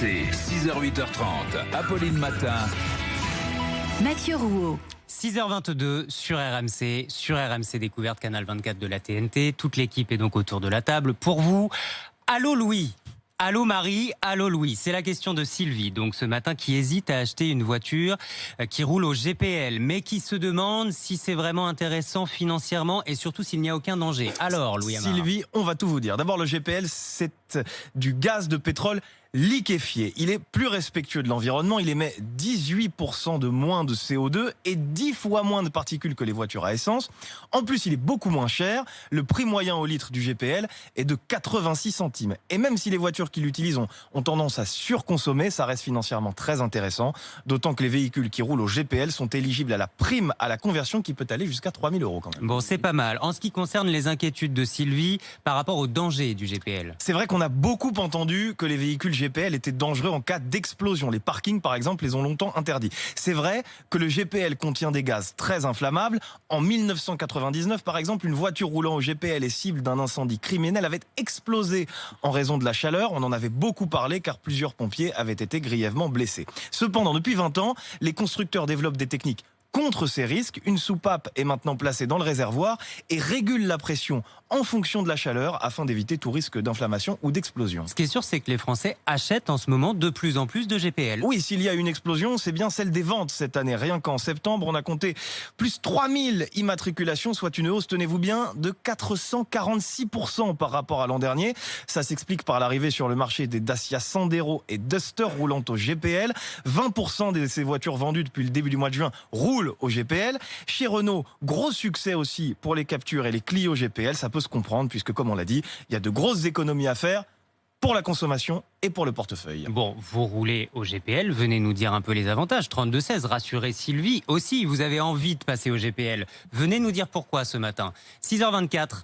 RMC, 6h-8h30, Apolline Matin. Mathieu Rouault. 6h22 sur RMC Découverte, Canal 24 de la TNT. Toute l'équipe est donc autour de la table. Pour vous, allô Louis, allô Marie, allô Louis. C'est la question de Sylvie, donc ce matin, qui hésite à acheter une voiture qui roule au GPL, mais qui se demande si c'est vraiment intéressant financièrement et surtout s'il n'y a aucun danger. Alors Louis Amar. Sylvie, on va tout vous dire. D'abord, le GPL, c'est du gaz de pétrole liquéfié. Il est plus respectueux de l'environnement, il émet 18% de moins de CO2 et 10 fois moins de particules que les voitures à essence. En plus, il est beaucoup moins cher. Le prix moyen au litre du GPL est de 86 centimes. Et même si les voitures qui l'utilisent ont tendance à surconsommer, ça reste financièrement très intéressant. D'autant que les véhicules qui roulent au GPL sont éligibles à la prime à la conversion qui peut aller jusqu'à 3 000 € quand même. Bon, c'est pas mal. En ce qui concerne les inquiétudes de Sylvie par rapport au danger du GPL. C'est vrai qu'on a beaucoup entendu que les véhicules GPL étaient dangereux en cas d'explosion. Les parkings, par exemple, les ont longtemps interdits. C'est vrai que le GPL contient des gaz très inflammables. En 1999, par exemple, une voiture roulant au GPL et cible d'un incendie criminel avait explosé en raison de la chaleur. On en avait beaucoup parlé car plusieurs pompiers avaient été grièvement blessés. Cependant, depuis 20 ans, les constructeurs développent des techniques contre ces risques. Une soupape est maintenant placée dans le réservoir et régule la pression en fonction de la chaleur afin d'éviter tout risque d'inflammation ou d'explosion. Ce qui est sûr, c'est que les Français achètent en ce moment de plus en plus de GPL. Oui, s'il y a une explosion, c'est bien celle des ventes cette année. Rien qu'en septembre, on a compté plus 3000 immatriculations, soit une hausse, tenez-vous bien, de 446% par rapport à l'an dernier. Ça s'explique par l'arrivée sur le marché des Dacia Sandero et Duster roulant au GPL. 20% de ces voitures vendues depuis le début du mois de juin roulent au GPL. Chez Renault, gros succès aussi pour les Captur et les Clio GPL. Ça peut se comprendre puisque, comme on l'a dit, il y a de grosses économies à faire pour la consommation et pour le portefeuille. Bon, vous roulez au GPL, venez nous dire un peu les avantages. 32-16, rassurez Sylvie. Aussi, vous avez envie de passer au GPL. Venez nous dire pourquoi ce matin. 6h24,